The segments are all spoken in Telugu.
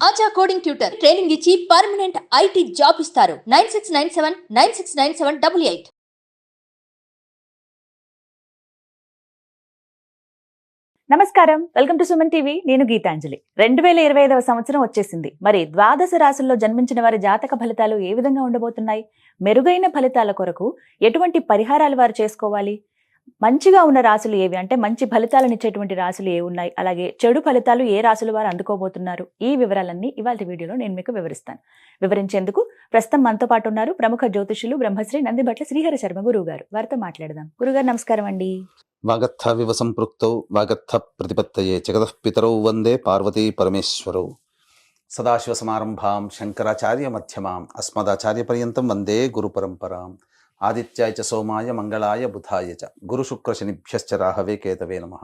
ఆచా కోడింగ్ ట్యూటర్ ట్రైనింగ్ ఇచ్చి పర్మనెంట్ ఐటీ జాబ్ ఇస్తారు. 9697969788. నమస్కారం, వెల్కమ్ టు సుమన్ టీవీ. నేను గీతాంజలి. 2025వ సంవత్సరం వచ్చేసింది. మరి ద్వాదశ రాశుల్లో జన్మించిన వారి జాతక ఫలితాలు ఏ విధంగా ఉండబోతున్నాయి? మెరుగైన ఫలితాల కొరకు ఎటువంటి పరిహారాలు వారు చేసుకోవాలి? మంచిగా ఉన్న రాశులు ఏవి, అంటే మంచి ఫలితాలను ఇచ్చేటువంటి రాశులు ఏ ఉన్నాయి, అలాగే చెడు ఫలితాలు ఏ రాశులు వారు అందుకోబోతున్నారు, ఈ వివరాలన్నీ ఇవాళ వీడియోలో నేను మీకు వివరిస్తాను. వివరించేందుకు ప్రస్తుతం మనతో పాటు ఉన్నారు ప్రముఖ జ్యోతిషులు బ్రహ్మశ్రీ నందిబట్ల శ్రీహరి శర్మ గురువు గారు. వారితో మాట్లాడదాం. గురుగారు నమస్కారం అండి. వాగర్థ వివ సంపృక్తౌ వాగర్థ ప్రతిపత్తయే జగతః పితరౌ వందే పార్వతీ పరమేశ్వరౌ. సదాశివ సమారంభాం శంకరాచార్య మధ్యమాం అస్మదాచార్య పర్యంతం వందే గురు పరంపరాం. ఆదిత్యాయ చ సోమాయ మంగళాయ బుధాయ చ గురు శుక్ర శనిభ్యశ్చ రాహవే కేతవే నమః.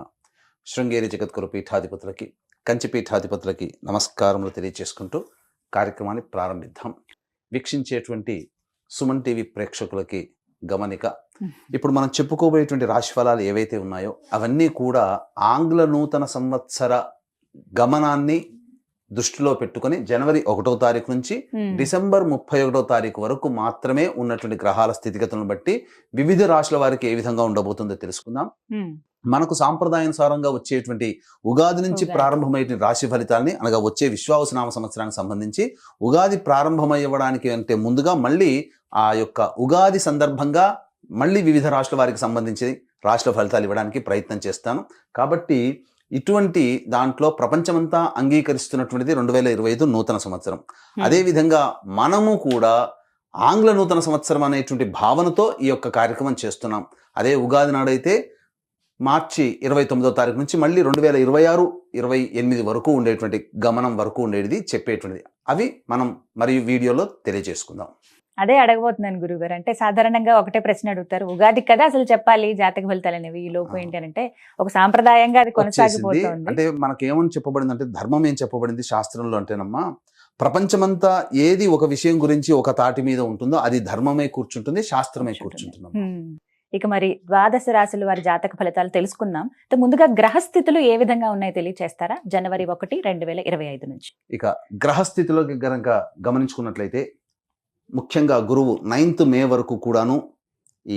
శృంగేరి జగద్గురు పీఠాధిపతులకి, కంచి పీఠాధిపతులకి నమస్కారములు తెలియజేసుకుంటూ కార్యక్రమాన్ని ప్రారంభిద్దాం. వీక్షించేటువంటి సుమన్ టీవీ ప్రేక్షకులకి గమనిక, ఇప్పుడు మనం చెప్పుకోబోయేటువంటి రాశి ఫలాలు ఏవైతే ఉన్నాయో అవన్నీ కూడా ఆంగ్ల నూతన సంవత్సర గమనాన్ని దృష్టిలో పెట్టుకుని జనవరి 1వ తారీఖు నుంచి డిసెంబర్ 31వ తారీఖు వరకు మాత్రమే ఉన్నటువంటి గ్రహాల స్థితిగతులను బట్టి వివిధ రాశుల వారికి ఏ విధంగా ఉండబోతుందో తెలుసుకుందాం. మనకు సాంప్రదాయానుసారంగా వచ్చేటువంటి ఉగాది నుంచి ప్రారంభమయ్యే రాశి ఫలితాలని, అనగా వచ్చే విశ్వావసునామ సంవత్సరానికి సంబంధించి ఉగాది ప్రారంభమయ్యడానికి అంటే ముందుగా మళ్ళీ ఆ యొక్క ఉగాది సందర్భంగా మళ్ళీ వివిధ రాశుల వారికి సంబంధించి రాశుల ఫలితాలు ఇవ్వడానికి ప్రయత్నం చేస్తాను. కాబట్టి ఇటువంటి దాంట్లో ప్రపంచమంతా అంగీకరిస్తున్నటువంటిది 2025 నూతన సంవత్సరం. అదేవిధంగా మనము కూడా ఆంగ్ల నూతన సంవత్సరం అనేటువంటి భావనతో ఈ యొక్క కార్యక్రమం చేస్తున్నాం. అదే ఉగాది నాడైతే మార్చి 29వ తారీఖు నుంచి మళ్ళీ 2026-28 వరకు ఉండేటువంటి గమనం వరకు ఉండేది చెప్పేటువంటిది. అవి మనం మరియు వీడియోలో తెలియజేసుకుందాం. అదే అడగబోతున్నాను గురుగారు. అంటే సాధారణంగా ఒకటే ప్రశ్న అడుగుతారు, ఉగాది కదా అసలు చెప్పాలి జాతక ఫలితాలు అనేవి, ఈ లోపు ఏంటి అంటే ఒక సాంప్రదాయంగా అది కొనసాగిపోతుంది. అంటే మనకేమని చెప్పబడింది అంటే, ధర్మం ఏం చెప్పబడింది శాస్త్రంలో అంటేనమ్మా, ప్రపంచమంతా ఏది ఒక విషయం గురించి ఒక తాటి మీద ఉంటుందో అది ధర్మమే కూర్చుంటుంది, శాస్త్రమే కూర్చుంటుంది. ఇక మరి ద్వాదశ రాశుల వారి జాతక ఫలితాలు తెలుసుకుందాం. ముందుగా గ్రహస్థితులు ఏ విధంగా ఉన్నాయో తెలియచేస్తారా? జనవరి 1, 2025 నుంచి. ఇక గ్రహస్థితిలో గనక గమనించుకున్నట్లయితే ముఖ్యంగా గురువు 9th మే వరకు కూడాను ఈ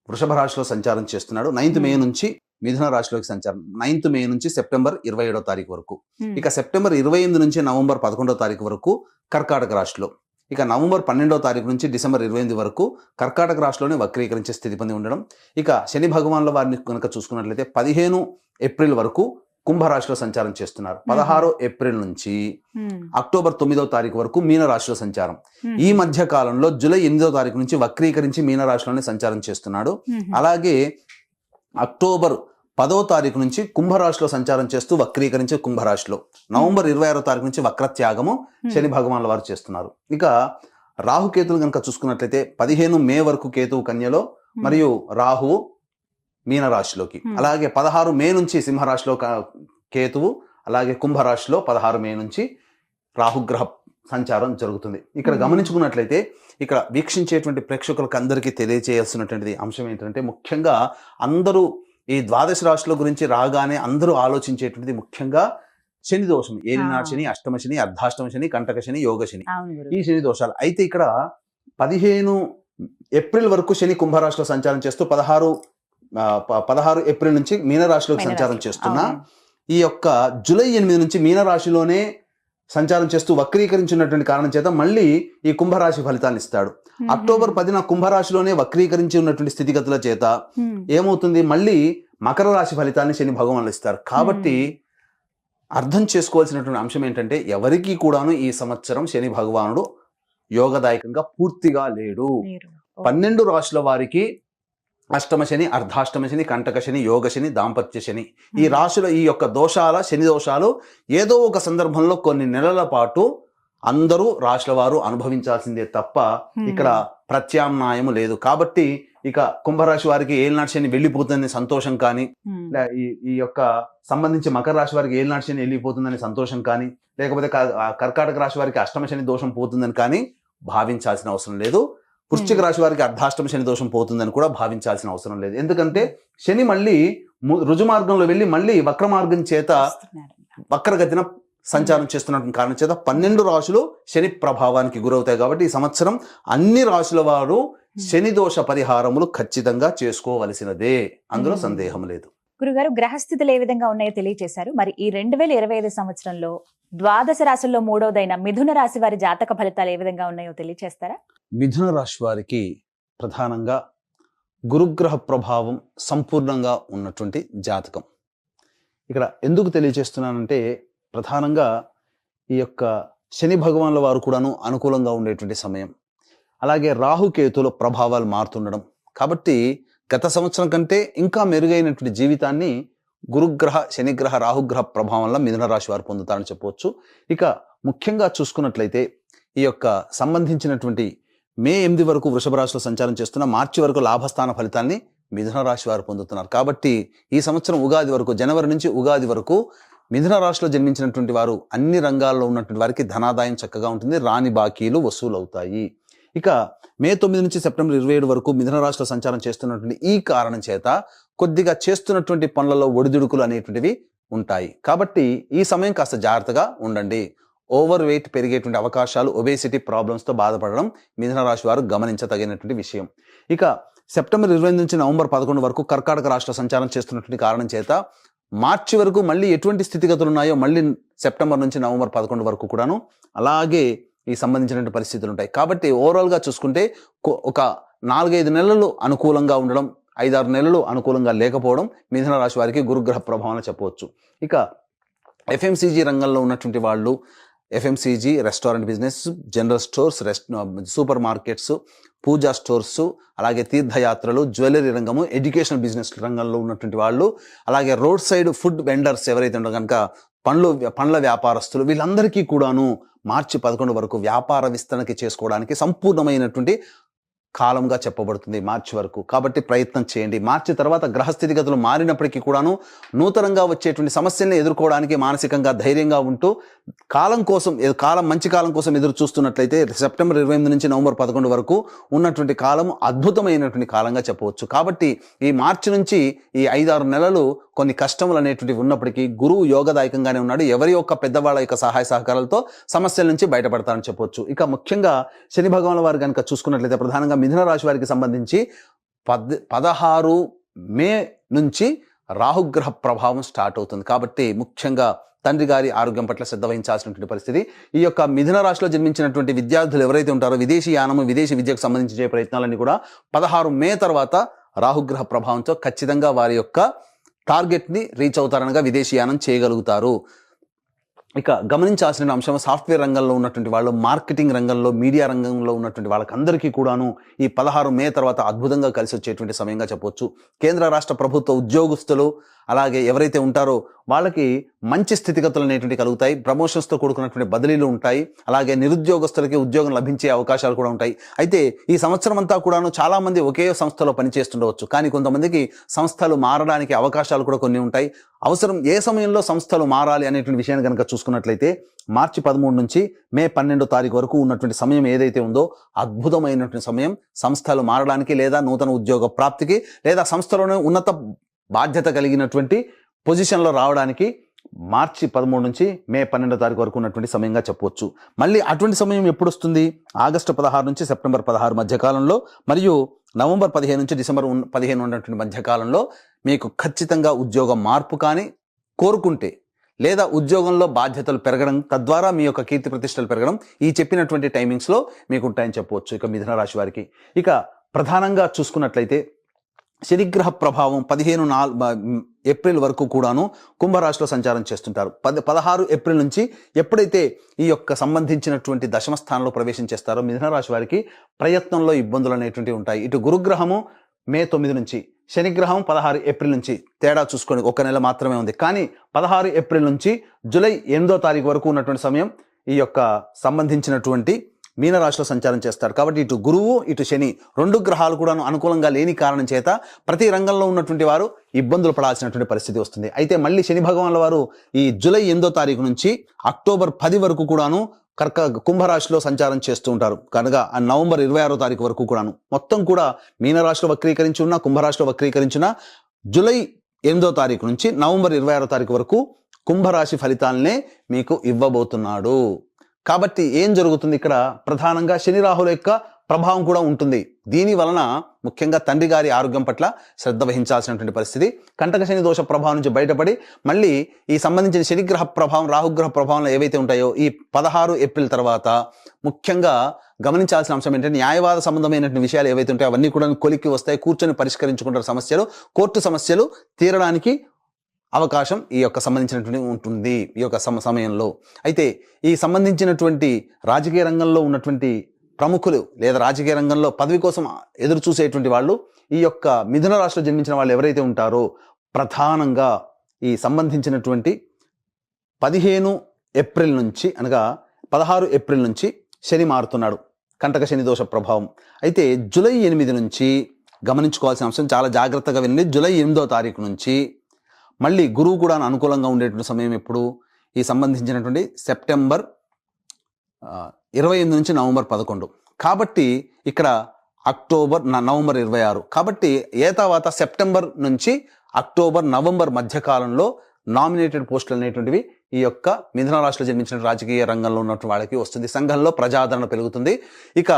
వృషభ రాశిలో సంచారం చేస్తున్నాడు. 9th మే నుంచి మిథున రాశిలోకి సంచారం, 9th మే నుంచి సెప్టెంబర్ 27వ తారీఖు వరకు. ఇక సెప్టెంబర్ 28 నుంచి నవంబర్ 11వ తారీఖు వరకు కర్కాటక రాశిలో. ఇక నవంబర్ 12వ తారీఖు నుంచి డిసెంబర్ 28 వరకు కర్కాటక రాశిలోనే వక్రీకరించే స్థితి పొంది ఉండడం. ఇక శని భగవాన్ల వారిని కనుక చూసుకున్నట్లయితే 15 ఏప్రిల్ వరకు కుంభరాశిలో సంచారం చేస్తున్నారు. 16 ఏప్రిల్ నుంచి అక్టోబర్ 9వ తారీఖు వరకు మీనరాశిలో సంచారం. ఈ మధ్య కాలంలో జూలై 8వ తారీఖు నుంచి వక్రీకరించి మీనరాశిలోనే సంచారం చేస్తున్నాడు. అలాగే అక్టోబర్ 10వ తారీఖు నుంచి కుంభరాశిలో సంచారం చేస్తూ వక్రీకరించి కుంభరాశిలో, నవంబర్ 26వ తారీఖు నుంచి వక్రత్యాగము శని భగవాన్ల వారు చేస్తున్నారు. ఇక రాహుకేతులు కనుక చూసుకున్నట్లయితే 15 మే వరకు కేతువు కన్యలో మరియు రాహువు మీనరాశిలోకి, అలాగే 16 మే నుంచి సింహరాశిలో కేతువు, అలాగే కుంభరాశిలో 16 మే నుంచి రాహుగ్రహ సంచారం జరుగుతుంది. ఇక్కడ గమనించుకున్నట్లయితే ఇక్కడ వీక్షించేటువంటి ప్రేక్షకులకు అందరికీ తెలియజేయాల్సినటువంటి అంశం ఏంటంటే, ముఖ్యంగా అందరూ ఈ ద్వాదశ రాశుల గురించి రాగానే అందరూ ఆలోచించేటువంటిది ముఖ్యంగా శని దోషం, ఏలినాడు శని, అష్టమ శని, అర్ధాష్టమ శని, కంటక శని, యోగ శని, ఈ శని దోషాలు. అయితే ఇక్కడ 15 ఏప్రిల్ వరకు శని కుంభరాశిలో సంచారం చేస్తూ 16 ఏప్రిల్ నుంచి మీనరాశిలోకి సంచారం చేస్తున్నా, ఈ యొక్క జూలై 8 నుంచి మీనరాశిలోనే సంచారం చేస్తూ వక్రీకరించినటువంటి కారణం చేత మళ్ళీ ఈ కుంభరాశి ఫలితాన్ని ఇస్తాడు. అక్టోబర్ 10న కుంభరాశిలోనే వక్రీకరించి ఉన్నటువంటి స్థితిగతుల చేత ఏమవుతుంది, మళ్ళీ మకర రాశి ఫలితాన్ని శని భగవానులు ఇస్తారు. కాబట్టి అర్థం చేసుకోవాల్సినటువంటి అంశం ఏంటంటే, ఎవరికి కూడాను ఈ సంవత్సరం శని భగవానుడు యోగదాయకంగా పూర్తిగా లేడు. 12 రాశుల వారికి అష్టమ శని, అర్ధాష్టమ శని, కంటక శని, యోగ శని, దాంపత్య శని, ఈ రాశుల ఈ యొక్క శని దోషాలు ఏదో ఒక సందర్భంలో కొన్ని నెలల పాటు అందరూ రాశుల వారు అనుభవించాల్సిందే తప్ప ఇక్కడ ప్రత్యామ్నాయము లేదు. కాబట్టి ఇక కుంభరాశి వారికి ఏలినాటి శని వెళ్ళిపోతుందని సంతోషం కానీ, ఈ యొక్క సంబంధించి మకర రాశి వారికి ఏలినాటి శని వెళ్ళిపోతుందని సంతోషం కానీ, లేకపోతే కర్కాటక రాశి వారికి అష్టమ శని దోషం పోతుందని కానీ భావించాల్సిన అవసరం లేదు. వృశ్చిక రాశి వారికి అర్ధాష్టమ శని దోషం పోతుందని కూడా భావించాల్సిన అవసరం లేదు. ఎందుకంటే శని మళ్ళీ రుజు మార్గంలో వెళ్ళి మళ్ళీ వక్ర మార్గం చేత వక్రగతిన సంచారం చేస్తున్నటువంటి కారణం చేత 12 రాశులు శని ప్రభావానికి గురవుతాయి. కాబట్టి ఈ సంవత్సరం అన్ని రాశుల వారు శని దోష పరిహారములు ఖచ్చితంగా చేసుకోవలసినదే, అందులో సందేహం లేదు. గురుగారు, గ్రహస్థితులు ఏ విధంగా ఉన్నాయో తెలియజేశారు. మరి ఈ 2025 సంవత్సరంలో ద్వాదశ రాశుల్లో మూడవదైన మిథున రాశి వారి జాతక ఫలితాలు ఏ విధంగా ఉన్నాయో తెలియజేస్తారా? మిథున రాశి వారికి ప్రధానంగా గురుగ్రహ ప్రభావం సంపూర్ణంగా ఉన్నటువంటి జాతకం. ఇక్కడ ఎందుకు తెలియజేస్తున్నానంటే, ప్రధానంగా ఈ యొక్క శని భగవాన్ల వారు కూడాను అనుకూలంగా ఉండేటువంటి సమయం, అలాగే రాహుకేతుల ప్రభావాలు మారుతుండడం. కాబట్టి గత సంవత్సరం కంటే ఇంకా మెరుగైనటువంటి జీవితాన్ని గురుగ్రహ, శనిగ్రహ, రాహుగ్రహ ప్రభావం వల్ల మిథున రాశి వారు పొందుతారని చెప్పవచ్చు. ఇక ముఖ్యంగా చూసుకున్నట్లయితే ఈ యొక్క సంబంధించినటువంటి మే 8 వరకు వృషభ రాశిలో సంచారం చేస్తున్న మార్చి వరకు లాభస్థాన ఫలితాన్ని మిథున రాశి వారు పొందుతున్నారు. కాబట్టి ఈ సంవత్సరం ఉగాది వరకు, జనవరి నుంచి ఉగాది వరకు మిథున రాశిలో జన్మించినటువంటి వారు అన్ని రంగాల్లో ఉన్నటువంటి వారికి ధనాదాయం చక్కగా ఉంటుంది, రాని బాకీలు వసూలు అవుతాయి. ఇక మే 9 నుంచి సెప్టెంబర్ 27 వరకు మిథున రాశిలో సంచారం చేస్తున్నటువంటి ఈ కారణం చేత కొద్దిగా చేస్తున్నటువంటి పనులలో ఒడిదుడుకులు అనేటువంటివి ఉంటాయి. కాబట్టి ఈ సమయం కాస్త జాగ్రత్తగా ఉండండి. ఓవర్ వెయిట్ పెరిగేటువంటి అవకాశాలు, ఒబేసిటీ ప్రాబ్లమ్స్తో బాధపడడం మిథున రాశి వారు గమనించదగినటువంటి విషయం. ఇక సెప్టెంబర్ 20 నుంచి నవంబర్ 11 వరకు కర్కాటక రాశిలో సంచారం చేస్తున్నటువంటి కారణం చేత మార్చి వరకు మళ్ళీ ఎటువంటి స్థితిగతులు ఉన్నాయో మళ్ళీ సెప్టెంబర్ నుంచి నవంబర్ 11 వరకు కూడాను అలాగే ఈ సంబంధించినటువంటి పరిస్థితులు ఉంటాయి. కాబట్టి ఓవరాల్గా చూసుకుంటే ఒక 4-5 నెలలు అనుకూలంగా ఉండడం, 5-6 నెలలు అనుకూలంగా లేకపోవడం మిథున రాశి వారికి గురుగ్రహ ప్రభావం చెప్పవచ్చు. ఇక ఎఫ్ఎంసీజీ రంగంలో ఉన్నటువంటి వాళ్ళు, FMCG, restaurant business, general stores, supermarkets, puja stores, అలాగే తీర్థయాత్రలు, జ్యువెలరీ రంగము, ఎడ్యుకేషనల్ బిజినెస్ రంగంలో ఉన్నటువంటి వాళ్ళు, అలాగే రోడ్ సైడ్ ఫుడ్ వెండర్స్ ఎవరైతే ఉండో కనుక పండ్ల వ్యాపారస్తులు, వీళ్ళందరికీ కూడాను మార్చి 11 వరకు వ్యాపార విస్తరణకి చేసుకోవడానికి సంపూర్ణమైనటువంటి కాలంగా చెప్పబడుతుంది మార్చి వరకు. కాబట్టి ప్రయత్నం చేయండి. మార్చి తర్వాత గ్రహస్థితిగతులు మారినప్పటికీ కూడాను నూతనంగా వచ్చేటువంటి సమస్యల్ని ఎదుర్కోవడానికి మానసికంగా ధైర్యంగా ఉంటూ మంచి కాలం కోసం ఎదురు చూస్తున్నట్లయితే సెప్టెంబర్ 28 నుంచి నవంబర్ 11 వరకు ఉన్నటువంటి కాలం అద్భుతమైనటువంటి కాలంగా చెప్పవచ్చు. కాబట్టి ఈ మార్చి నుంచి ఈ 5-6 నెలలు కొన్ని కష్టములు అనేటువంటివి ఉన్నప్పటికీ గురువు యోగదాయకంగానే ఉన్నాడు. ఎవరి యొక్క పెద్దవాళ్ళ యొక్క సహాయ సహకారాలతో సమస్యల నుంచి బయటపడతారని చెప్పవచ్చు. ఇక ముఖ్యంగా శని భగవాన్ వారు కనుక చూసుకున్నట్లయితే ప్రధానంగా మిథున రాశి వారికి సంబంధించి 16 మే నుంచి రాహుగ్రహ ప్రభావం స్టార్ట్ అవుతుంది. కాబట్టి ముఖ్యంగా తండ్రి గారి ఆరోగ్యం పట్ల శ్రద్ధ వహించాల్సినటువంటి పరిస్థితి. ఈ యొక్క మిథున రాశిలో జన్మించినటువంటి విద్యార్థులు ఎవరైతే ఉంటారో విదేశీ యానము, విదేశీ విద్యకు సంబంధించి ప్రయత్నాలన్నీ కూడా 16 మే తర్వాత రాహుగ్రహ ప్రభావంతో ఖచ్చితంగా వారి యొక్క టార్గెట్ని రీచ్ అవుతారనగా విదేశీయానం చేయగలుగుతారు. ఇక గమనించాల్సిన అంశం, సాఫ్ట్వేర్ రంగంలో ఉన్నటువంటి వాళ్ళు, మార్కెటింగ్ రంగంలో, మీడియా రంగంలో ఉన్నటువంటి వాళ్ళకందరికీ కూడాను ఈ 16 మే తర్వాత అద్భుతంగా కలిసి వచ్చేటువంటి సమయంగా చెప్పవచ్చు. కేంద్ర రాష్ట్ర ప్రభుత్వ ఉద్యోగస్తులు అలాగే ఎవరైతే ఉంటారో వాళ్ళకి మంచి స్థితిగతులు అనేటువంటి కలుగుతాయి. ప్రమోషన్స్తో కూడుకున్నటువంటి బదిలీలు ఉంటాయి. అలాగే నిరుద్యోగస్తులకి ఉద్యోగం లభించే అవకాశాలు కూడా ఉంటాయి. అయితే ఈ సంవత్సరం అంతా కూడాను చాలామంది ఒకే సంస్థలో పనిచేస్తుండవచ్చు, కానీ కొంతమందికి సంస్థలు మారడానికి అవకాశాలు కూడా కొన్ని ఉంటాయి. అవసరం ఏ సమయంలో సంస్థలు మారాలి అనేటువంటి విషయాన్ని కనుక చూసుకున్నట్లయితే మార్చి 13 నుంచి మే 12 తారీఖు వరకు ఉన్నటువంటి సమయం ఏదైతే ఉందో అద్భుతమైనటువంటి సమయం. సంస్థలు మారడానికి లేదా నూతన ఉద్యోగ ప్రాప్తికి లేదా సంస్థలోనే ఉన్నత బాధ్యత కలిగినటువంటి పొజిషన్లో రావడానికి మార్చి 13 నుంచి మే 12 తారీఖు వరకు ఉన్నటువంటి సమయంగా చెప్పవచ్చు. మళ్ళీ అటువంటి సమయం ఎప్పుడు వస్తుంది? ఆగస్టు 16 నుంచి సెప్టెంబర్ 16 మధ్యకాలంలో మరియు నవంబర్ 15 నుంచి డిసెంబర్ 15 ఉన్నటువంటి మధ్యకాలంలో మీకు ఖచ్చితంగా ఉద్యోగ మార్పు కానీ కోరుకుంటే లేదా ఉద్యోగంలో బాధ్యతలు పెరగడం, తద్వారా మీ యొక్క కీర్తి ప్రతిష్టలు పెరగడం ఈ చెప్పినటువంటి టైమింగ్స్లో మీకు ఉంటాయని చెప్పవచ్చు. ఇక మిథున రాశి వారికి ఇక ప్రధానంగా చూసుకున్నట్లయితే శనిగ్రహ ప్రభావం 15 ఏప్రిల్ వరకు కూడాను కుంభరాశిలో సంచారం చేస్తుంటారు. 16 ఏప్రిల్ నుంచి ఎప్పుడైతే ఈ యొక్క సంబంధించినటువంటి దశమ స్థానంలో ప్రవేశం చేస్తారో మిథున రాశి వారికి ప్రయత్నంలో ఇబ్బందులు అనేటువంటివి ఉంటాయి. ఇటు గురుగ్రహము మే 9 నుంచి, శనిగ్రహం 16 ఏప్రిల్ నుంచి, తేడా చూసుకోండి, 1 నెల మాత్రమే ఉంది. కానీ 16 ఏప్రిల్ నుంచి జూలై 8వ తారీఖు వరకు ఉన్నటువంటి సమయం ఈ యొక్క సంబంధించినటువంటి మీనరాశిలో సంచారం చేస్తారు. కాబట్టి ఇటు గురువు ఇటు శని 2 గ్రహాలు కూడా అనుకూలంగా లేని కారణం చేత ప్రతి రంగంలో ఉన్నటువంటి వారు ఇబ్బందులు పడాల్సినటువంటి పరిస్థితి వస్తుంది. అయితే మళ్ళీ శని భగవాన్ల వారు ఈ జూలై 8వ తారీఖు నుంచి అక్టోబర్ 10 వరకు కూడాను కుంభరాశిలో సంచారం చేస్తూ ఉంటారు. కనుక నవంబర్ 26వ తారీఖు వరకు కూడాను మొత్తం కూడా మీనరాశిలో వక్రీకరించి ఉన్న, కుంభరాశిలో వక్రీకరించిన జూలై 8వ తారీఖు నుంచి నవంబర్ 26వ తారీఖు వరకు కుంభరాశి ఫలితాలనే మీకు ఇవ్వబోతున్నాడు. కాబట్టి ఏం జరుగుతుంది ఇక్కడ? ప్రధానంగా శని రాహుల యొక్క ప్రభావం కూడా ఉంటుంది. దీని వలన ముఖ్యంగా తండ్రి గారి ఆరోగ్యం పట్ల శ్రద్ధ వహించాల్సినటువంటి పరిస్థితి. కంటక శని దోష ప్రభావం నుంచి బయటపడి మళ్ళీ ఈ సంబంధించిన శనిగ్రహ ప్రభావం, రాహుగ్రహ ప్రభావంలో ఏవైతే ఉంటాయో ఈ 16 ఏప్రిల్ తర్వాత ముఖ్యంగా గమనించాల్సిన అంశం ఏంటంటే న్యాయవాద సంబంధమైనటువంటి విషయాలు ఏవైతే ఉంటాయో అవన్నీ కూడా కొలిక్కి వస్తాయి. కూర్చొని పరిష్కరించుకుంటారు సమస్యలు. కోర్టు సమస్యలు తీరడానికి అవకాశం ఈ యొక్క సంబంధించినటువంటి ఉంటుంది ఈ యొక్క సమయంలో. అయితే ఈ సంబంధించినటువంటి రాజకీయ రంగంలో ఉన్నటువంటి ప్రముఖులు లేదా రాజకీయ రంగంలో పదవి కోసం ఎదురు చూసేటువంటి వాళ్ళు ఈ యొక్క మిథున రాశిలో జన్మించిన వాళ్ళు ఎవరైతే ఉంటారో ప్రధానంగా ఈ సంబంధించినటువంటి 15 ఏప్రిల్ నుంచి అనగా 16 ఏప్రిల్ నుంచి శని మారుతున్నాడు, కంటక శని దోష ప్రభావం. అయితే జూలై 8 నుంచి గమనించుకోవాల్సిన అంశం, చాలా జాగ్రత్తగా వినండి. జూలై 8వ తారీఖు నుంచి మళ్ళీ గురువు కూడా అనుకూలంగా ఉండేటువంటి సమయం ఎప్పుడు? ఈ సంబంధించినటువంటి సెప్టెంబర్ 28 నుంచి నవంబర్ 11. కాబట్టి ఇక్కడ నవంబర్ 26. కాబట్టి తర్వాత సెప్టెంబర్ నుంచి అక్టోబర్, నవంబర్ మధ్యకాలంలో నామినేటెడ్ పోస్టులు అనేటువంటివి ఈ యొక్క మిథున రాశిలో జన్మించిన రాజకీయ రంగంలో ఉన్నటువంటి వాళ్ళకి వస్తుంది. సంఘంలో ప్రజాదరణ పెరుగుతుంది. ఇక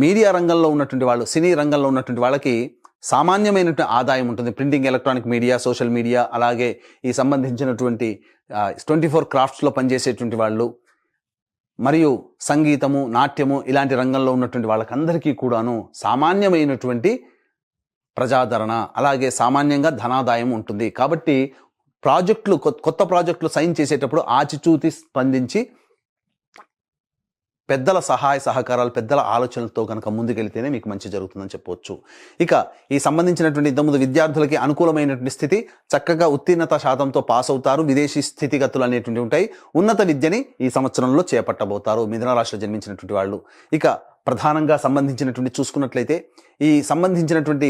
మీడియా రంగంలో ఉన్నటువంటి వాళ్ళు, సినీ రంగంలో ఉన్నటువంటి వాళ్ళకి సామాన్యమైనటువంటి ఆదాయం ఉంటుంది. Printing, electronic media, social media, అలాగే ఈ సంబంధించినటువంటి 24 క్రాఫ్ట్స్లో పనిచేసేటువంటి వాళ్ళు, మరియు సంగీతము, నాట్యము ఇలాంటి రంగంలో ఉన్నటువంటి వాళ్ళకందరికీ కూడాను సామాన్యమైనటువంటి ప్రజాదరణ, అలాగే సామాన్యంగా ధనాదాయం ఉంటుంది. కాబట్టి ప్రాజెక్టులు, కొత్త ప్రాజెక్టులు సైన్ చేసేటప్పుడు ఆచితూచి స్పందించి పెద్దల సహాయ సహకారాలు, పెద్దల ఆలోచనలతో కనుక ముందుకెళ్తేనే మీకు మంచి జరుగుతుందని చెప్పవచ్చు. ఇక ఈ సంబంధించినటువంటి ఇంతకుముందు విద్యార్థులకి అనుకూలమైనటువంటి స్థితి, చక్కగా ఉత్తీర్ణత శాతంతో పాస్ అవుతారు. విదేశీ స్థితిగతులు అనేటువంటివి ఉంటాయి. ఉన్నత విద్యని ఈ సంవత్సరంలో చేపట్టబోతారు మిథున రాశిలో జన్మించినటువంటి వాళ్ళు. ఇక ప్రధానంగా సంబంధించినటువంటి చూసుకున్నట్లయితే ఈ సంబంధించినటువంటి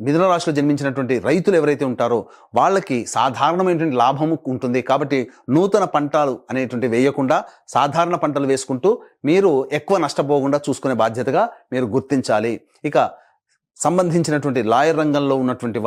మిథున రాశిలో జన్మించినటువంటి రైతులు ఎవరైతే ఉంటారో వాళ్ళకి సాధారణమైనటువంటి లాభము ఉంటుంది. కాబట్టి నూతన పంటలు అనేటువంటి వేయకుండా సాధారణ పంటలు వేసుకుంటూ మీరు ఎక్కువ నష్టపోకుండా చూసుకునే బాధ్యతగా మీరు గుర్తించాలి. ఇక సంబంధించినటువంటి లాయర్ రంగంలో ఉన్నటువంటి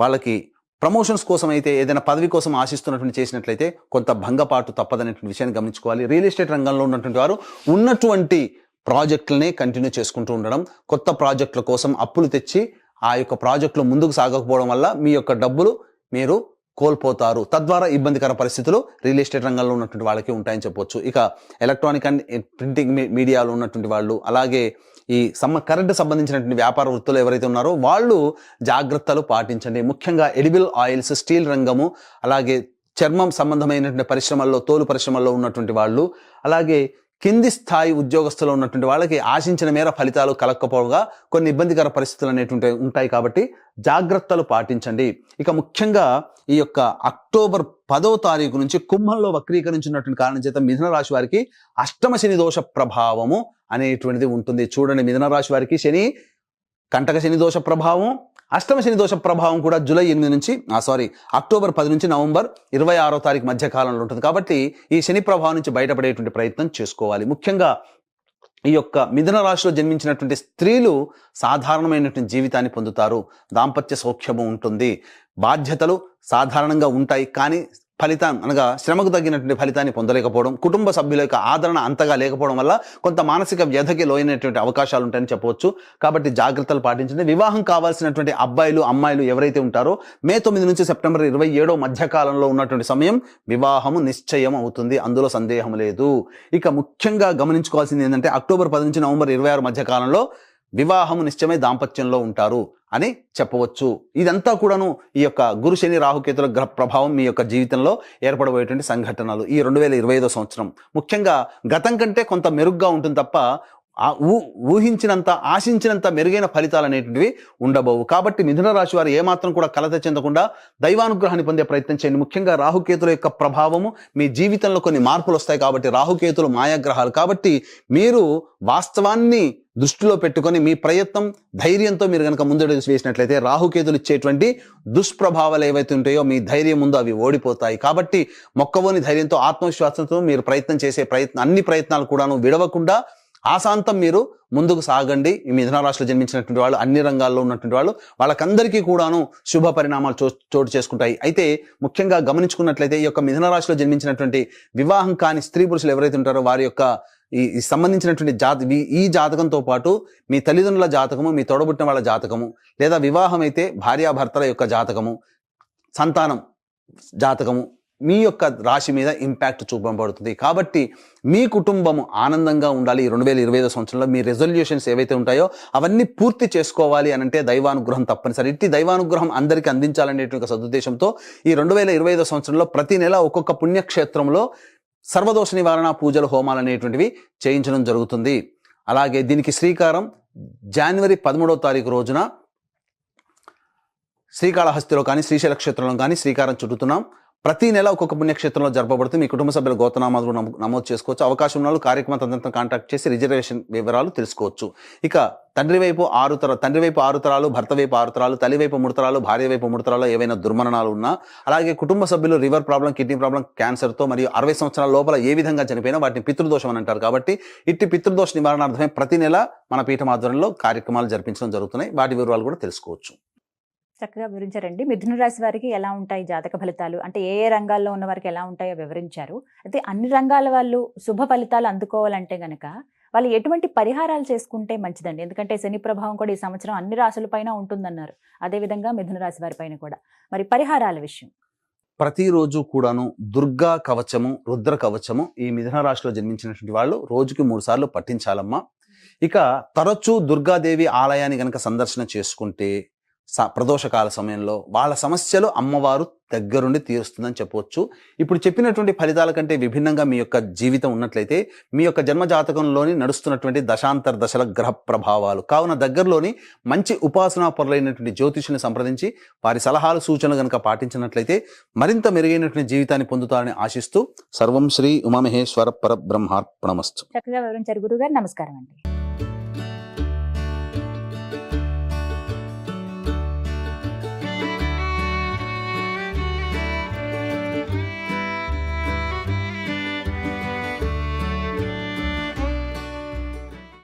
వాళ్ళకి ప్రమోషన్స్ కోసం అయితే, ఏదైనా పదవి కోసం ఆశిస్తున్నటువంటి చేసినట్లయితే కొంత భంగపాటు తప్పదనేటువంటి విషయాన్ని గమనించుకోవాలి. రియల్ ఎస్టేట్ రంగంలో ఉన్నటువంటి వారు ఉన్నటువంటి ప్రాజెక్టులనే కంటిన్యూ చేసుకుంటూ ఉండడం, కొత్త ప్రాజెక్టుల కోసం అప్పులు తెచ్చి ఆ యొక్క ప్రాజెక్టులు ముందుకు సాగకపోవడం వల్ల మీ యొక్క డబ్బులు మీరు కోల్పోతారు. తద్వారా ఇబ్బందికర పరిస్థితులు రియల్ ఎస్టేట్ రంగంలో ఉన్నటువంటి వాళ్ళకి ఉంటాయని చెప్పవచ్చు. ఇక ఎలక్ట్రానిక్ అండ్ ప్రింటింగ్ మీడియాలో ఉన్నటువంటి వాళ్ళు, అలాగే ఈ కరెంటు సంబంధించినటువంటి వ్యాపార వృత్తులు ఎవరైతే ఉన్నారో వాళ్ళు జాగ్రత్తలు పాటించండి. ముఖ్యంగా ఎడిబుల్ ఆయిల్స్, స్టీల్ రంగము, అలాగే చర్మం సంబంధమైనటువంటి పరిశ్రమల్లో, తోలు పరిశ్రమల్లో ఉన్నటువంటి వాళ్ళు, అలాగే కింది స్థాయి ఉద్యోగస్తులు ఉన్నటువంటి వాళ్ళకి ఆశించిన మేర ఫలితాలు కలగకపోగా కొన్ని ఇబ్బందికర పరిస్థితులు అనేటువంటి ఉంటాయి. కాబట్టి జాగ్రత్తలు పాటించండి. ఇక ముఖ్యంగా ఈ యొక్క అక్టోబర్ 10వ తారీఖు నుంచి కుంభంలో వక్రీకరించినటువంటి కారణం చేత మిథున రాశి వారికి అష్టమ శని దోష ప్రభావము అనేటువంటిది ఉంటుంది. చూడండి, మిథున రాశి వారికి శని, కంటక శని దోష ప్రభావం, అష్టమ శని దోష ప్రభావం కూడా అక్టోబర్ 10 నుంచి నవంబర్ 26వ తారీఖు మధ్య కాలంలో ఉంటుంది. కాబట్టి ఈ శని ప్రభావం నుంచి బయటపడేటువంటి ప్రయత్నం చేసుకోవాలి. ముఖ్యంగా ఈ యొక్క మిథున రాశిలో జన్మించినటువంటి స్త్రీలు సాధారణమైనటువంటి జీవితాన్ని పొందుతారు. దాంపత్య సౌఖ్యము ఉంటుంది. బాధ్యతలు సాధారణంగా ఉంటాయి, కానీ ఫలితం అనగా శ్రమకు తగ్గినటువంటి ఫలితాన్ని పొందలేకపోవడం, కుటుంబ సభ్యుల యొక్క ఆదరణ అంతగా లేకపోవడం వల్ల కొంత మానసిక వ్యధకి లోనైనటువంటి అవకాశాలు ఉంటాయని చెప్పవచ్చు. కాబట్టి జాగ్రత్తలు పాటించండి. వివాహం కావాల్సినటువంటి అబ్బాయిలు, అమ్మాయిలు ఎవరైతే ఉంటారో మే 9 నుంచి సెప్టెంబర్ 27 మధ్య కాలంలో ఉన్నటువంటి సమయం వివాహము నిశ్చయం అవుతుంది, అందులో సందేహం లేదు. ఇక ముఖ్యంగా గమనించుకోవాల్సింది ఏంటంటే అక్టోబర్ 10 నుంచి నవంబర్ 26 మధ్య కాలంలో వివాహము నిశ్చయమై దాంపత్యంలో ఉంటారు అని చెప్పవచ్చు. ఇదంతా కూడాను ఈ యొక్క గురు శని రాహుకేతుల గ్రహ ప్రభావం మీ యొక్క జీవితంలో ఏర్పడబోయేటువంటి సంఘటనలు. ఈ 2025 సంవత్సరం ముఖ్యంగా గతం కంటే కొంత మెరుగ్గా ఉంటుంది తప్ప ఊహించినంత, ఆశించినంత మెరుగైన ఫలితాలు అనేటువంటివి ఉండబోవు. కాబట్టి మిథున రాశి వారు ఏమాత్రం కూడా కలత చెందకుండా దైవానుగ్రహాన్ని పొందే ప్రయత్నం చేయండి. ముఖ్యంగా రాహుకేతుల యొక్క ప్రభావము మీ జీవితంలో కొన్ని మార్పులు వస్తాయి. కాబట్టి రాహుకేతులు మాయాగ్రహాలు. కాబట్టి మీరు వాస్తవాన్ని దృష్టిలో పెట్టుకొని మీ ప్రయత్నం, ధైర్యంతో మీరు కనుక ముందడుగు వేసినట్లయితే రాహుకేతులు ఇచ్చేటువంటి దుష్ప్రభావాలు ఏవైతే ఉంటాయో మీ ధైర్యం ముందు అవి ఓడిపోతాయి. కాబట్టి మొక్కవోని ధైర్యంతో, ఆత్మవిశ్వాసంతో మీరు ప్రయత్నం చేసే అన్ని ప్రయత్నాలు కూడాను విడవకుండా ఆశాంతం మీరు ముందుకు సాగండి. ఈ మిథున రాశిలో జన్మించినటువంటి వాళ్ళు, అన్ని రంగాల్లో ఉన్నటువంటి వాళ్ళు, వాళ్ళకందరికీ కూడాను శుభ పరిణామాలు చోటు చేసుకుంటాయి. అయితే ముఖ్యంగా గమనించుకున్నట్లయితే ఈ యొక్క మిథున రాశిలో జన్మించినటువంటి వివాహం కాని స్త్రీ పురుషులు ఎవరైతే ఉంటారో వారి యొక్క ఈ సంబంధించినటువంటి ఈ జాతకంతో పాటు మీ తల్లిదండ్రుల జాతకము, మీ తోడబుట్టిన వాళ్ళ జాతకము, లేదా వివాహం అయితే భార్యాభర్తల యొక్క జాతకము, సంతానం జాతకము మీ యొక్క రాశి మీద ఇంపాక్ట్ చూపబడుతుంది. కాబట్టి మీ కుటుంబం ఆనందంగా ఉండాలి. 2025 సంవత్సరంలో మీ రెజల్యూషన్స్ ఏవైతే ఉంటాయో అవన్నీ పూర్తి చేసుకోవాలి అని అంటే దైవానుగ్రహం తప్పనిసరి. ఇట్టి దైవానుగ్రహం అందరికీ అందించాలనేటువంటి సదుద్దేశంతో ఈ 2025 సంవత్సరంలో ప్రతి నెల ఒక్కొక్క పుణ్యక్షేత్రంలో సర్వదోష నివారణ పూజలు, హోమాలు అనేటువంటివి చేయించడం జరుగుతుంది. అలాగే దీనికి శ్రీకారం జనవరి 13వ తారీఖు రోజున శ్రీకాళహస్తిలో కానీ శ్రీశైల క్షేత్రంలో కానీ శ్రీకారం చుట్టుతున్నాం. ప్రతి నెల ఒక్కొక్క పుణ్యక్షేత్రంలో జరపబడుతుంది. మీ కుటుంబ సభ్యుల గోత్రనామాలు నమోదు చేసుకోవచ్చు. అవకాశం ఉన్న కార్యక్రమం తదంతా కాంటాక్ట్ చేసి రిజర్వేషన్ వివరాలు తెలుసుకోవచ్చు. ఇక తండ్రి వైపు 6 తరాలు, భర్త వైపు 6 తరాలు, తల్లి వైపు 3 తరాలు, భార్య వైపు 3 తరాలు ఏవైనా దుర్మరణాలు ఉన్నా, అలాగే కుటుంబ సభ్యులు లివర్ ప్రాబ్లం, కిడ్నీ ప్రాబ్లం, క్యాన్సర్తో మరియు 60 సంవత్సరాల లోపల ఏ విధంగా చనిపోయినా వాటిని పితృదోషం అని అంటారు. కాబట్టి ఇట్టి పితృదోష నివారణార్థమే ప్రతి నెల మన పీఠం ఆధ్వర్యంలో కార్యక్రమాలు జరిపించడం జరుగుతున్నాయి. వాటి వివరాలు కూడా తెలుసుకోవచ్చు. చక్కగా వివరించారండి. మిథున రాశి వారికి ఎలా ఉంటాయి జాతక ఫలితాలు, అంటే ఏ రంగాల్లో ఉన్న వారికి ఎలా ఉంటాయో వివరించారు. అయితే అన్ని రంగాల వాళ్ళు శుభ ఫలితాలు అందుకోవాలంటే గనక వాళ్ళు ఎటువంటి పరిహారాలు చేసుకుంటే మంచిదండి? ఎందుకంటే శని ప్రభావం కూడా ఈ సంవత్సరం అన్ని రాశులపైన ఉంటుందన్నారు. అదేవిధంగా మిథున రాశి వారి పైన కూడా. మరి పరిహారాల విషయం ప్రతిరోజు కూడాను దుర్గా కవచము, రుద్ర కవచము ఈ మిథున రాశిలో జన్మించినటువంటి వాళ్ళు రోజుకి 3 సార్లు పఠించాలమ్మా. ఇక తరచూ దుర్గాదేవి ఆలయాన్ని గనక సందర్శన చేసుకుంటే ప్రదోషకాల సమయంలో వాళ్ళ సమస్యలు అమ్మవారు దగ్గరుండి తీరుస్తుందని చెప్పవచ్చు. ఇప్పుడు చెప్పినటువంటి ఫలితాల కంటే విభిన్నంగా మీ యొక్క జీవితం ఉన్నట్లయితే మీ యొక్క జన్మ జాతకంలోని నడుస్తున్నటువంటి దశాంతర దశల గ్రహ ప్రభావాలు కావున దగ్గరలోని మంచి ఉపాసనా పరులైనటువంటి జ్యోతిషుని సంప్రదించి వారి సలహాలు, సూచనలు గనక పాటించినట్లయితే మరింత మెరుగైనటువంటి జీవితాన్ని పొందుతారని ఆశిస్తూ సర్వం శ్రీ ఉమామహేశ్వర పరబ్రహ్మార్పణమస్తు. చక్కగా వివరించారు గురుగారు. నమస్కారం అండి.